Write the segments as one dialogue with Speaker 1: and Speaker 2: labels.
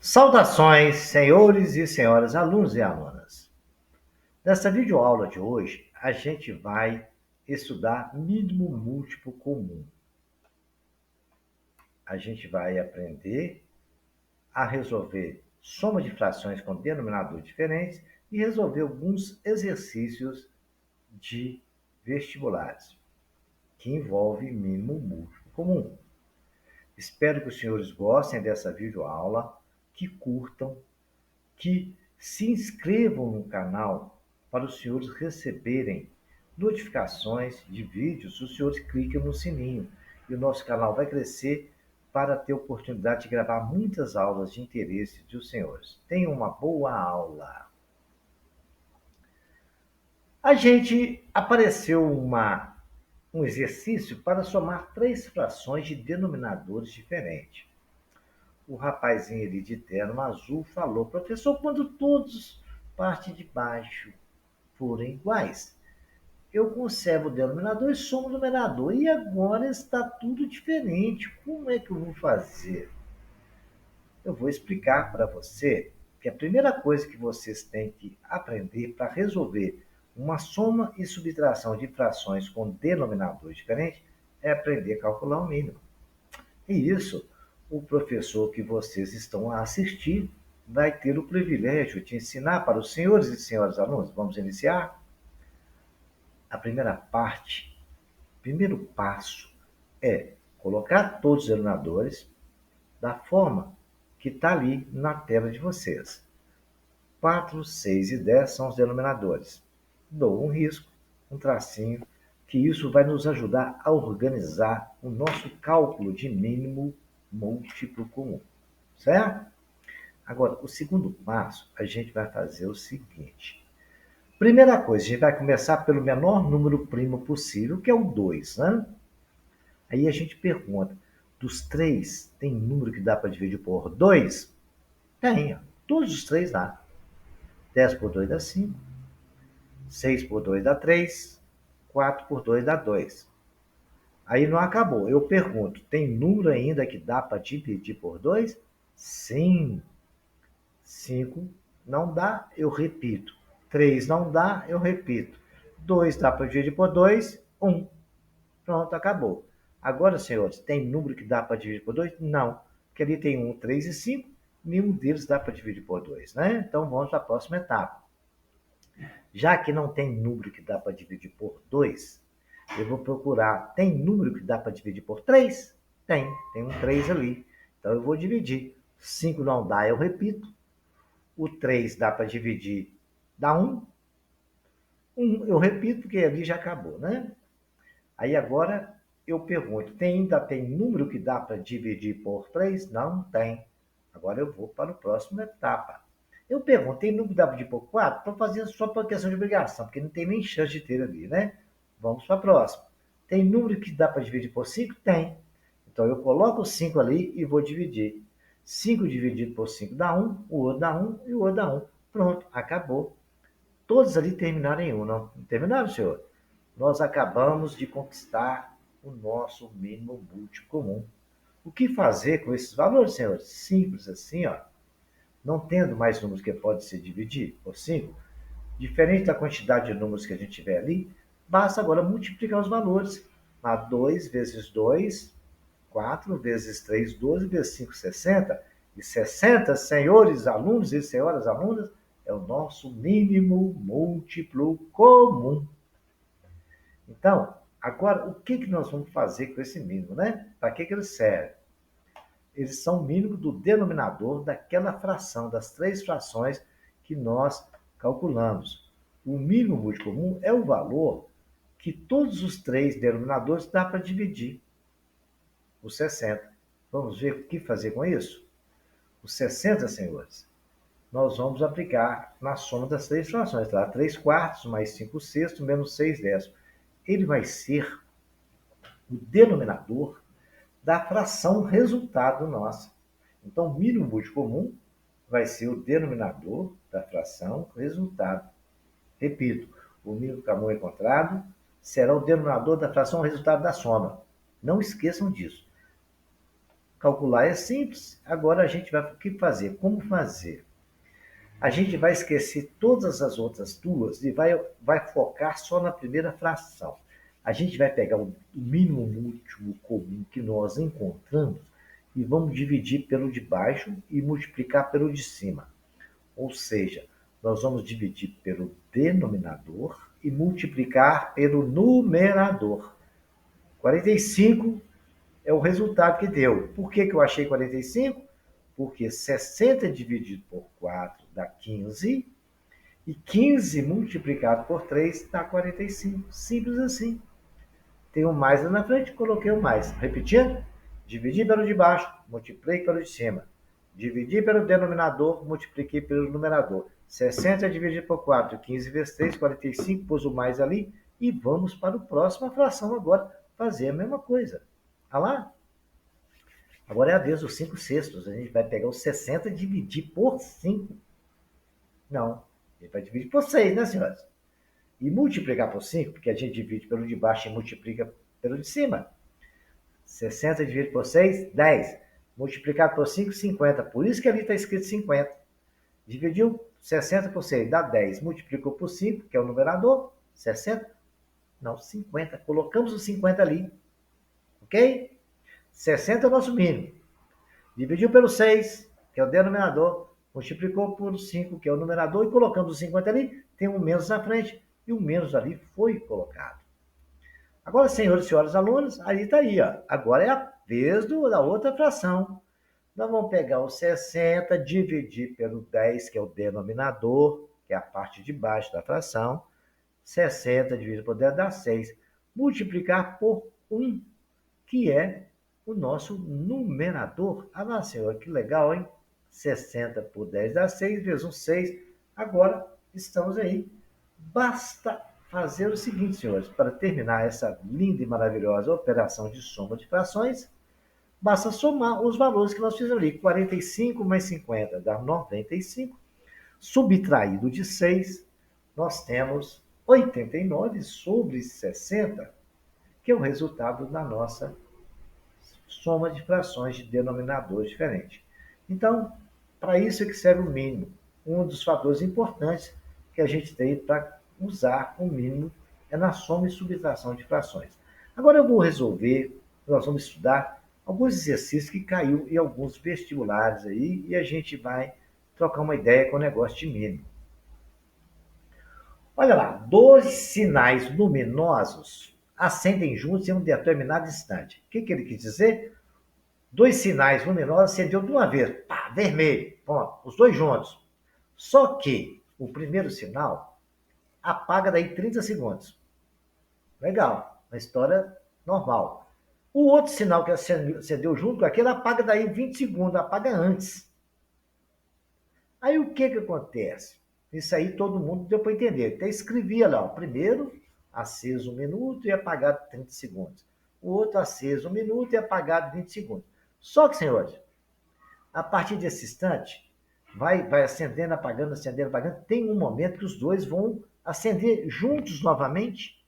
Speaker 1: Saudações, senhores e senhoras alunos e alunas. Nessa videoaula de hoje, a gente vai estudar mínimo múltiplo comum. A gente vai aprender a resolver soma de frações com denominadores diferentes e resolver alguns exercícios de vestibulares que envolvem mínimo múltiplo comum. Espero que os senhores gostem dessa videoaula, que curtam, que se inscrevam no canal para os senhores receberem notificações de vídeos. Os senhores cliquem no sininho e o nosso canal vai crescer para ter oportunidade de gravar muitas aulas de interesse dos senhores. Tenham uma boa aula. A gente apareceu um exercício para somar três frações de denominadores diferentes. O rapazinho ali de terno azul falou: professor, quando todos parte de baixo forem iguais, eu conservo o denominador e somo o numerador. E agora está tudo diferente. Como é que eu vou fazer? Eu vou explicar para você que a primeira coisa que vocês têm que aprender para resolver uma soma e subtração de frações com denominadores diferentes é aprender a calcular o mínimo. E isso, o professor que vocês estão a assistir vai ter o privilégio de ensinar para os senhores e senhoras alunos. Vamos iniciar? A primeira parte, primeiro passo é colocar todos os denominadores da forma que está ali na tela de vocês. 4, 6 e 10 são os denominadores. Dou um risco, um tracinho, que isso vai nos ajudar a organizar o nosso cálculo de mínimo múltiplo comum, certo? Agora, o segundo passo, a gente vai fazer o seguinte. Primeira coisa, a gente vai começar pelo menor número primo possível, que é o 2, né? Aí a gente pergunta, dos três, tem número que dá para dividir por 2? Tem, todos os três dá. 10 por 2 dá 5, 6 por 2 dá 3, 4 por 2 dá 2. Aí não acabou. Eu pergunto, tem número ainda que dá para dividir por 2? Sim. 5 não dá, eu repito. 3 não dá, eu repito. 2 dá para dividir por 2, 1. Pronto, acabou. Agora, senhores, tem número que dá para dividir por 2? Não. Porque ali tem 1, 3 e 5. Nenhum deles dá para dividir por 2, né? Então vamos para a próxima etapa. Já que não tem número que dá para dividir por 2, eu vou procurar. Tem número que dá para dividir por 3? Tem um 3 ali. Então eu vou dividir. 5 não dá, eu repito. O 3 dá para dividir, dá 1. 1 eu repito, porque ali já acabou, né? Aí agora eu pergunto, ainda tem número que dá para dividir por 3? Não tem. Agora eu vou para a próxima etapa. Eu pergunto, tem número que dá para dividir por 4? Estou fazendo só por questão de obrigação, porque não tem nem chance de ter ali, né? Vamos para a próxima. Tem número que dá para dividir por 5? Tem. Então eu coloco o 5 ali e vou dividir. 5 dividido por 5 dá 1, o outro dá 1 e o outro dá 1. Pronto, acabou. Todos ali terminaram em 1, não terminaram, senhor? Nós acabamos de conquistar o nosso mínimo múltiplo comum. O que fazer com esses valores, senhores? Simples assim, ó. Não tendo mais números que pode se dividir por 5, diferente da quantidade de números que a gente tiver ali, basta agora multiplicar os valores. 2 vezes 2, 4 vezes 3, 12 vezes 5, 60. E 60, senhores alunos e senhoras alunas, é o nosso mínimo múltiplo comum. Então, agora, o que nós vamos fazer com esse mínimo, né? Para que ele serve? Eles são o mínimo do denominador daquela fração, das três frações que nós calculamos. O mínimo múltiplo comum é o valor que todos os três denominadores dá para dividir os 60. Vamos ver o que fazer com isso? Os 60, senhores, nós vamos aplicar na soma das três frações. Tá? 3 quartos mais 5 sextos menos 6 décimos. Ele vai ser o denominador da fração resultado nossa. Então, o mínimo múltiplo comum vai ser o denominador da fração resultado. Repito, o mínimo comum encontrado será o denominador da fração resultado da soma. Não esqueçam disso. Calcular é simples. Agora a gente vai o que fazer? Como fazer? A gente vai esquecer todas as outras duas e vai focar só na primeira fração. A gente vai pegar o mínimo múltiplo comum que nós encontramos e vamos dividir pelo de baixo e multiplicar pelo de cima. Ou seja, nós vamos dividir pelo denominador e multiplicar pelo numerador. 45 é o resultado que deu. Por que eu achei 45? Porque 60 dividido por 4 dá 15 e 15 multiplicado por 3 dá 45. Simples assim. Tem um mais lá na frente, coloquei o mais. Repetindo, dividi pelo de baixo, multipliquei pelo de cima. Dividi pelo denominador, multipliquei pelo numerador. 60 dividido por 4, 15 vezes 3, 45, pus o mais ali. E vamos para a próxima fração agora, fazer a mesma coisa. Olha lá. Agora é a vez dos 5 sextos. A gente vai pegar os 60 e dividir por 5. Não, a gente vai dividir por 6, né, senhoras? E multiplicar por 5, porque a gente divide pelo de baixo e multiplica pelo de cima. 60 dividido por 6, 10. Multiplicado por 5, 50. Por isso que ali está escrito 50. Dividiu 60 por 6, dá 10. Multiplicou por 5, que é o numerador, 60. Não, 50. Colocamos o 50 ali. Ok? 60 é o nosso mínimo. Dividiu pelo 6, que é o denominador. Multiplicou por 5, que é o numerador. E colocamos o 50 ali. Tem um menos na frente. E o menos ali foi colocado. Agora, senhores e senhoras alunos, ali está aí. Ó. Agora é a vez da outra fração. Nós vamos pegar o 60, dividir pelo 10, que é o denominador, que é a parte de baixo da fração. 60 dividido por 10 dá 6. Multiplicar por 1, que é o nosso numerador. Ah, não, senhor, que legal, hein? 60 por 10 dá 6, vezes 1, 6. Agora estamos aí. Basta fazer o seguinte, senhores, para terminar essa linda e maravilhosa operação de soma de frações, basta somar os valores que nós fizemos ali. 45 mais 50 dá 95. Subtraído de 6, nós temos 89 sobre 60, que é o resultado da nossa soma de frações de denominadores diferentes. Então, para isso é que serve o mínimo. Um dos fatores importantes que a gente tem para usar o mínimo é na soma e subtração de frações. Agora eu vou resolver, nós vamos estudar alguns exercícios que caiu em alguns vestibulares aí e a gente vai trocar uma ideia com o negócio de mínimo. Olha lá, dois sinais luminosos acendem juntos em um determinado instante. O que ele quis dizer? Dois sinais luminosos acendeu de uma vez, pá, vermelho, ponto, os dois juntos. Só que o primeiro sinal apaga daí 30 segundos. Legal, uma história normal. O outro sinal que acendeu junto com aquele apaga daí 20 segundos, apaga antes. Aí o que acontece? Isso aí todo mundo deu para entender. Até escrevia lá, o primeiro aceso 1 minuto e apagado 30 segundos. O outro aceso 1 minuto e apagado 20 segundos. Só que, senhores, a partir desse instante, vai acendendo, apagando, tem um momento que os dois vão acender juntos novamente.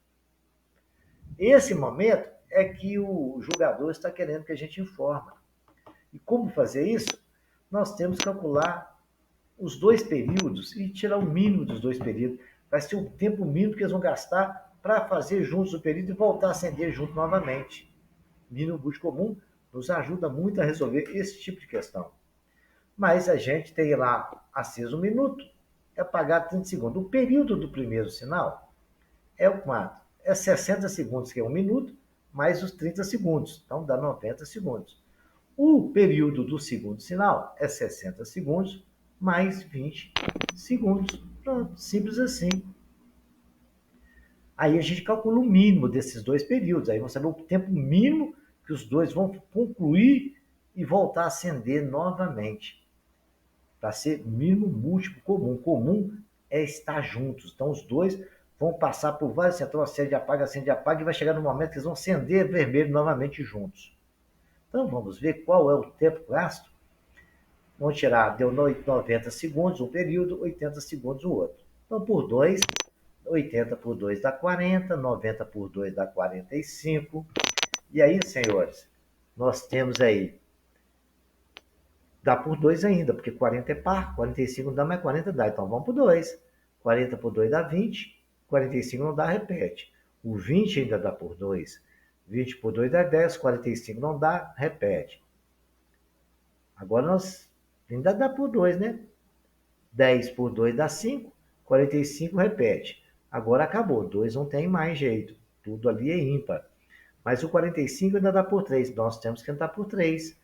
Speaker 1: Esse momento é que o julgador está querendo que a gente informe. E como fazer isso? Nós temos que calcular os dois períodos e tirar o mínimo dos dois períodos. Vai ser o tempo mínimo que eles vão gastar para fazer juntos o período e voltar a acender junto novamente. Mínimo múltiplo comum nos ajuda muito a resolver esse tipo de questão. Mas a gente tem lá aceso 1 minuto e apagado 30 segundos. O período do primeiro sinal é o quanto? É 60 segundos, que é 1 minuto, mais os 30 segundos. Então dá 90 segundos. O período do segundo sinal é 60 segundos, mais 20 segundos. Pronto, simples assim. Aí a gente calcula o mínimo desses dois períodos. Aí vamos saber o tempo mínimo que os dois vão concluir e voltar a acender novamente. Para ser mínimo múltiplo comum. Comum é estar juntos. Então os dois vão passar por vários setores, acende e apaga, e vai chegar no momento que eles vão acender vermelho novamente juntos. Então vamos ver qual é o tempo gasto. Vamos tirar, deu 90 segundos um período, 80 segundos o outro. Então, por 2, 80 por 2 dá 40, 90 por 2 dá 45. E aí, senhores, nós temos aí Dá por 2 ainda, porque 40 é par, 45 não dá, mas 40 dá. Então vamos por 2. 40 por 2 dá 20, 45 não dá, repete. O 20 ainda dá por 2. 20 por 2 dá 10, 45 não dá, repete. Agora nós ainda dá por 2, né? 10 por 2 dá 5, 45 repete. Agora acabou, 2 não tem mais jeito. Tudo ali é ímpar. Mas o 45 ainda dá por 3. Nós temos que entrar por 3.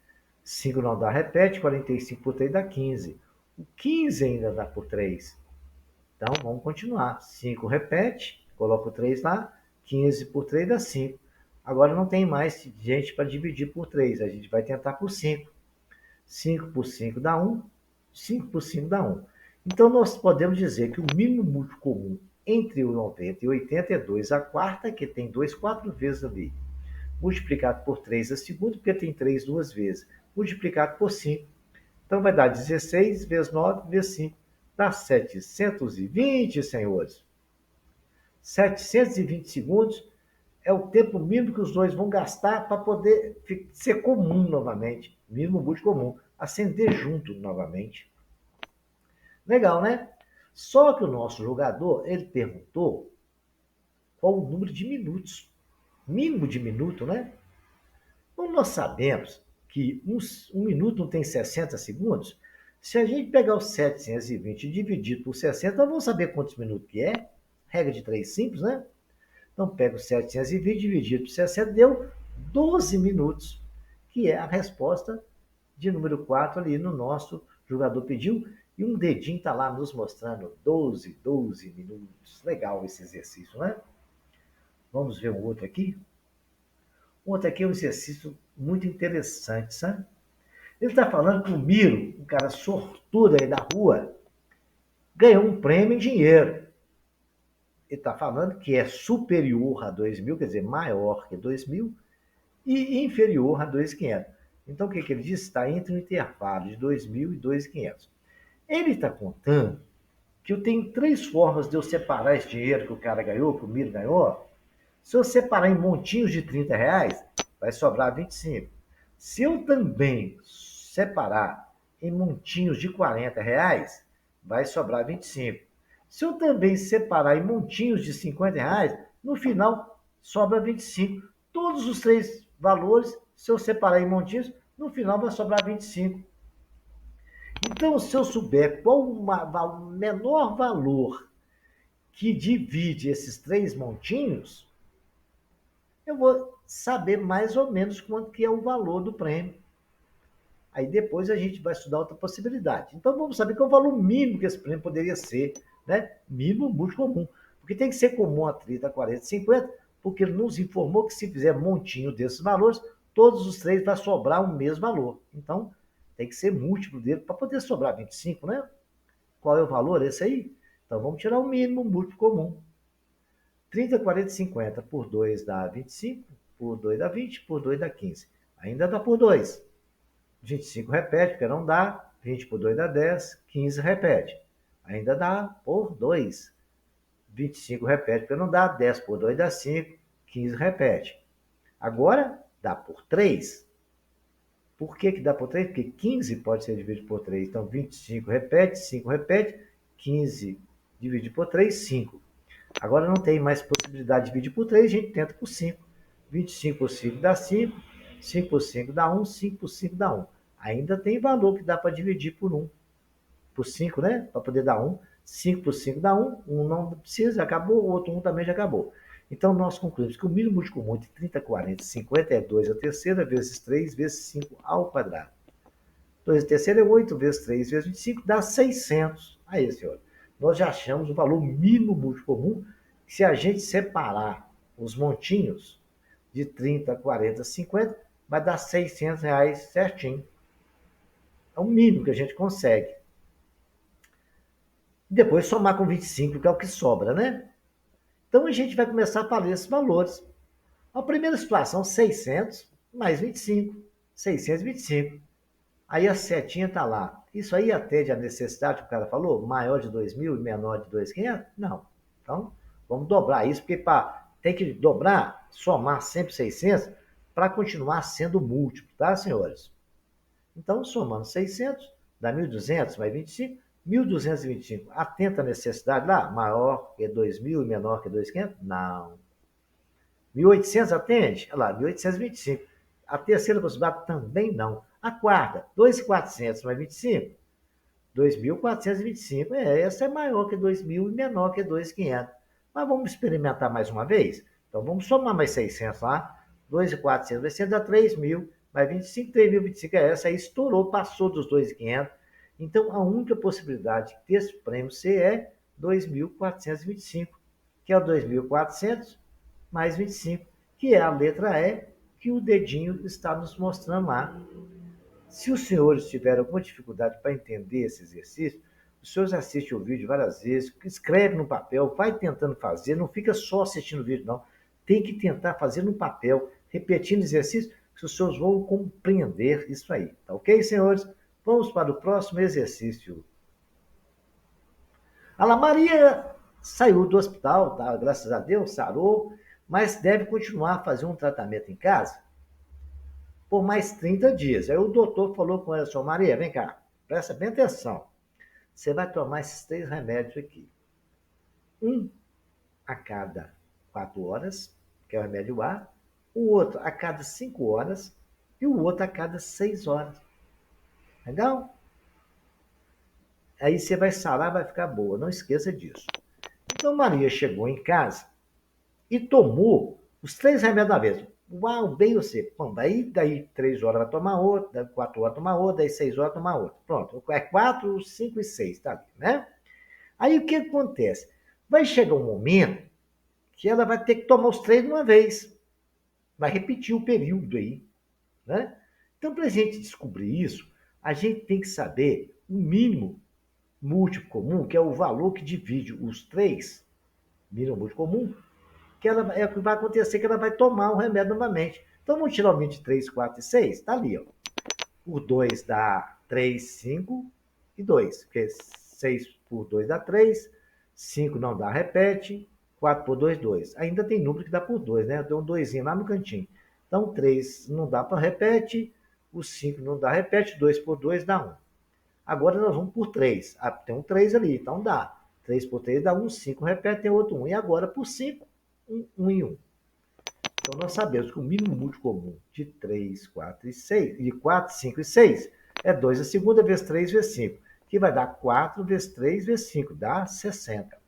Speaker 1: 5 não dá, repete. 45 por 3 dá 15. O 15 ainda dá por 3. Então, vamos continuar. 5 repete, coloca o 3 lá. 15 por 3 dá 5. Agora não tem mais gente para dividir por 3. A gente vai tentar por 5. 5 por 5 dá 1. 5 por 5 dá 1. Então, nós podemos dizer que o mínimo múltiplo comum entre o 90 e 80 é 2 a quarta, que tem 2 4 vezes ali. Multiplicado por 3 a segunda, porque tem 3 duas vezes. Multiplicado por 5. Então, vai dar 16 vezes 9 vezes 5. Dá 720, senhores. 720 segundos é o tempo mínimo que os dois vão gastar para poder ser comum novamente. Mínimo múltiplo comum. Acender junto novamente. Legal, né? Só que o nosso jogador, ele perguntou qual o número de minutos. Mínimo de minuto, né? Como nós sabemos que um minuto não tem 60 segundos, se a gente pegar os 720 e dividir por 60, nós vamos saber quantos minutos que é. Regra de 3 simples, né? Então, pega os 720 dividido por 60, deu 12 minutos, que é a resposta de número 4 ali no nosso jogador pediu. E um dedinho está lá nos mostrando 12 minutos. Legal esse exercício, né? Vamos ver um outro aqui. Um outro aqui é um exercício muito interessante, sabe? Ele está falando que o Miro, um cara sortudo aí da rua, ganhou um prêmio em dinheiro. Ele está falando que é superior a 2.000, quer dizer, maior que 2.000, e inferior a 2.500. Então, o que ele diz? Está entre o intervalo de 2.000 e 2.500. Ele está contando que eu tenho 3 formas de eu separar esse dinheiro que o cara ganhou, que o Miro ganhou. Se eu separar em montinhos de R$ 30, vai sobrar 25. Se eu também separar em montinhos de R$ 40, vai sobrar 25. Se eu também separar em montinhos de R$ 50, no final sobra 25. Todos os 3 valores, se eu separar em montinhos, no final vai sobrar 25. Então, se eu souber qual o menor valor que divide esses 3 montinhos, eu vou saber mais ou menos quanto que é o valor do prêmio. Aí depois a gente vai estudar outra possibilidade. Então vamos saber qual é o valor mínimo que esse prêmio poderia ser, né? Mínimo múltiplo comum. Porque tem que ser comum a 30, 40, 50, porque ele nos informou que se fizer montinho desses valores, todos os 3 vai sobrar o mesmo valor. Então tem que ser múltiplo dele para poder sobrar 25, né? Qual é o valor? Esse aí? Então vamos tirar o mínimo múltiplo comum. 30, 40, 50 por 2 dá 25, por 2 dá 20, por 2 dá 15. Ainda dá por 2. 25 repete, porque não dá. 20 por 2 dá 10, 15 repete. Ainda dá por 2. 25 repete, porque não dá. 10 por 2 dá 5, 15 repete. Agora dá por 3. Por que dá por 3? Porque 15 pode ser dividido por 3. Então 25 repete, 5 repete, 15 dividido por 3, 5. Agora não tem mais possibilidade de dividir por 3, a gente tenta por 5. 25 por 5 dá 5, 5 por 5 dá 1, 5 por 5 dá 1. Ainda tem valor que dá para dividir por 1. Por 5, né? Para poder dar 1. 5 por 5 dá 1, 1 não precisa, acabou, o outro 1 também já acabou. Então, nós concluímos que o mínimo múltiplo comum de 30, 40 e 50 é 2 a terceira vezes 3 vezes 5 ao quadrado. 2 a terceira é 8 vezes 3 vezes 25, dá 600. Aí, senhor, nós já achamos o valor mínimo múltiplo comum. Se a gente separar os montinhos de 30, 40, 50, vai dar R$ 600 certinho. É o mínimo que a gente consegue. Depois somar com 25, que é o que sobra, né? Então a gente vai começar a fazer esses valores. A primeira situação, 600 mais 25. 625. Aí a setinha está lá. Isso aí atende a necessidade que o cara falou? Maior de 2.000 e menor de 2.500? Não. Então, vamos dobrar isso, porque tem que dobrar, somar sempre 600 para continuar sendo múltiplo, tá, senhores? Então, somando 600, dá 1.200 mais 25, 1.225. Atenta à necessidade lá, maior que 2.000 e menor que 2.500? Não. 1.800 atende? Olha lá, 1.825. A terceira possibilidade também não. A quarta, 2.400 mais 25, 2.425. Essa é maior que 2.000 e menor que 2.500. Mas vamos experimentar mais uma vez? Então vamos somar mais 600 lá. 2.400 vai ser dá 3.000 mais 25, 3.025 é essa aí, estourou, passou dos 2.500. Então a única possibilidade desse prêmio ser é 2.425, que é o 2.400 mais 25, que é a letra E, que o dedinho está nos mostrando lá. Se os senhores tiverem alguma dificuldade para entender esse exercício, os senhores assistem o vídeo várias vezes, escreve no papel, vai tentando fazer, não fica só assistindo o vídeo, não. Tem que tentar fazer no papel, repetindo o exercício, que os senhores vão compreender isso aí. Tá ok, senhores? Vamos para o próximo exercício. A La Maria saiu do hospital, tá? Graças a Deus, sarou, mas deve continuar a fazer um tratamento em casa por mais 30 dias. Aí o doutor falou com ela, senhor Maria, vem cá, presta bem atenção. Você vai tomar esses 3 remédios aqui. Um a cada 4 horas, que é o remédio A, o outro a cada 5 horas e o outro a cada 6 horas. Legal? Aí você vai sarar, vai ficar boa. Não esqueça disso. Então Maria chegou em casa e tomou os 3 remédios da vez. O A, o B e o C. Bom, daí 3 horas vai tomar outro, daí 4 horas tomar outro, daí 6 horas tomar outro. Pronto, é 4, 5 e 6, tá ali, né? Aí o que acontece? Vai chegar um momento que ela vai ter que tomar os 3 de uma vez. Vai repetir o período aí, né? Então, para a gente descobrir isso, a gente tem que saber o mínimo múltiplo comum, que é o valor que divide os 3, mínimo múltiplo comum, que ela, é o que vai acontecer, que ela vai tomar o remédio novamente. Então, vamos tirar o 23, 4 e 6, tá ali, ó. O 2 dá 3, 5 e 2, porque 6 por 2 dá 3, 5 não dá, repete, 4 por 2, 2. Ainda tem número que dá por 2, né? Deu um 2 lá no cantinho. Então, 3 não dá para repete, o 5 não dá, repete, 2 por 2 dá 1. Agora nós vamos por 3. Ah, tem um 3 ali, então dá. 3 por 3 dá 1, 5 repete, tem outro 1. E agora por 5, 1 e 1. Então, nós sabemos que o mínimo múltiplo comum de 3, 4 e 6, de 4, 5 e 6 é 2 a segunda vezes 3 vezes 5, que vai dar 4 vezes 3 vezes 5, dá 60.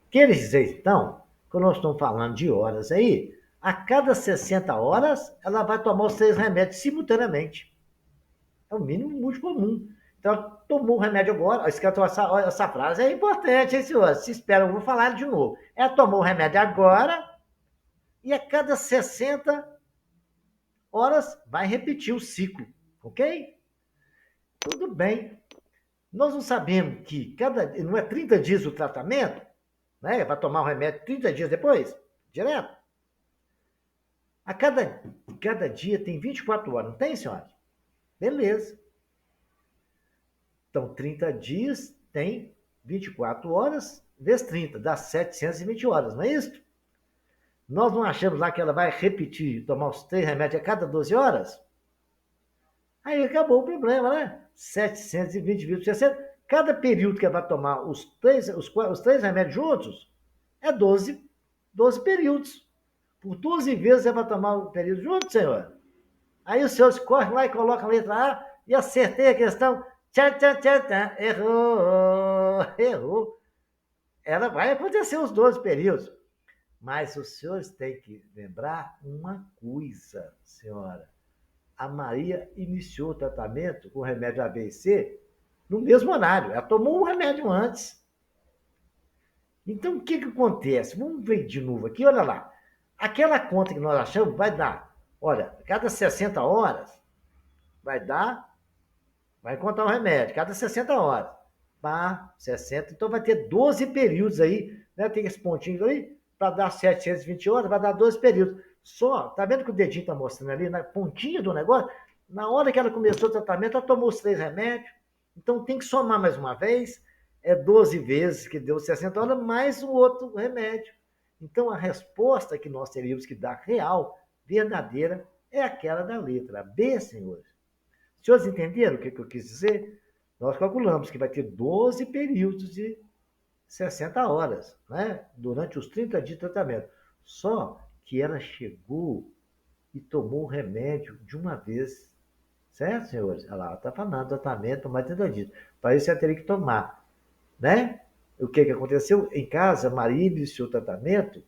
Speaker 1: Quer dizer, então, quando nós estamos falando de horas aí, a cada 60 horas, ela vai tomar os 3 remédios simultaneamente. É o mínimo múltiplo comum. Então, ela tomou o remédio agora. Essa frase é importante, hein, senhor? Se espera, eu vou falar de novo. Ela tomou o remédio agora e a cada 60 horas vai repetir o ciclo, ok? Tudo bem. Nós não sabemos que não é 30 dias o tratamento, né? Vai tomar o remédio 30 dias depois, direto. Cada dia tem 24 horas, não tem, senhora? Beleza. Então, 30 dias tem 24 horas vezes 30, dá 720 horas, não é isso? Nós não achamos lá que ela vai repetir, tomar os 3 remédios a cada 12 horas? Aí acabou o problema, né? 720,60. Cada período que ela vai tomar os três remédios juntos é 12 períodos. Por 12 vezes ela vai tomar o período junto, senhor. Aí o senhor corre lá e coloca a letra A e acertei a questão. Tchá, tchá, tchá, tchá. Errou. Ela vai acontecer os 12 períodos. Mas os senhores têm que lembrar uma coisa, senhora. A Maria iniciou o tratamento com o remédio ABC no mesmo horário. Ela tomou um remédio antes. Então, o que acontece? Vamos ver de novo aqui, olha lá. Aquela conta que nós achamos vai dar, olha, cada 60 horas vai contar o remédio, cada 60 horas. Pá, 60, então vai ter 12 períodos aí, né? Tem esse pontinho aí, para dar 720 horas, vai dar 12 períodos. Só, tá vendo que o dedinho tá mostrando ali, na pontinha do negócio? Na hora que ela começou o tratamento, ela tomou os 3 remédios. Então tem que somar mais uma vez, é 12 vezes que deu 60 horas, mais o outro remédio. Então a resposta que nós teríamos que dar real, verdadeira, é aquela da letra B, senhores. Os senhores entenderam o que eu quis dizer? Nós calculamos que vai ter 12 períodos de 60 horas, né? Durante os 30 dias de tratamento. Só que ela chegou e tomou o remédio de uma vez. Certo, senhores? Ela está falando tratamento mais 30 dias. Para isso, ela teria que tomar, né? O que aconteceu? Em casa, Maria iniciou o tratamento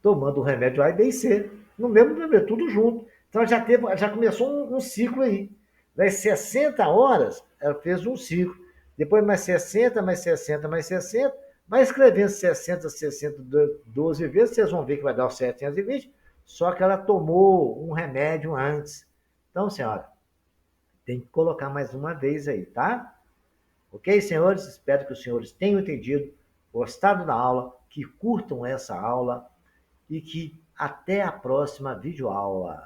Speaker 1: tomando o remédio A e B e C. No mesmo remédio, tudo junto. Então já começou um ciclo aí. Das 60 horas, ela fez um ciclo. Depois mais 60, mais 60, mais 60. Vai escrevendo 60, 60, 12 vezes, vocês vão ver que vai dar os 720. Só que ela tomou um remédio antes. Então, senhora, tem que colocar mais uma vez aí, tá? Ok, senhores? Espero que os senhores tenham entendido, gostado da aula, que curtam essa aula e que até a próxima videoaula.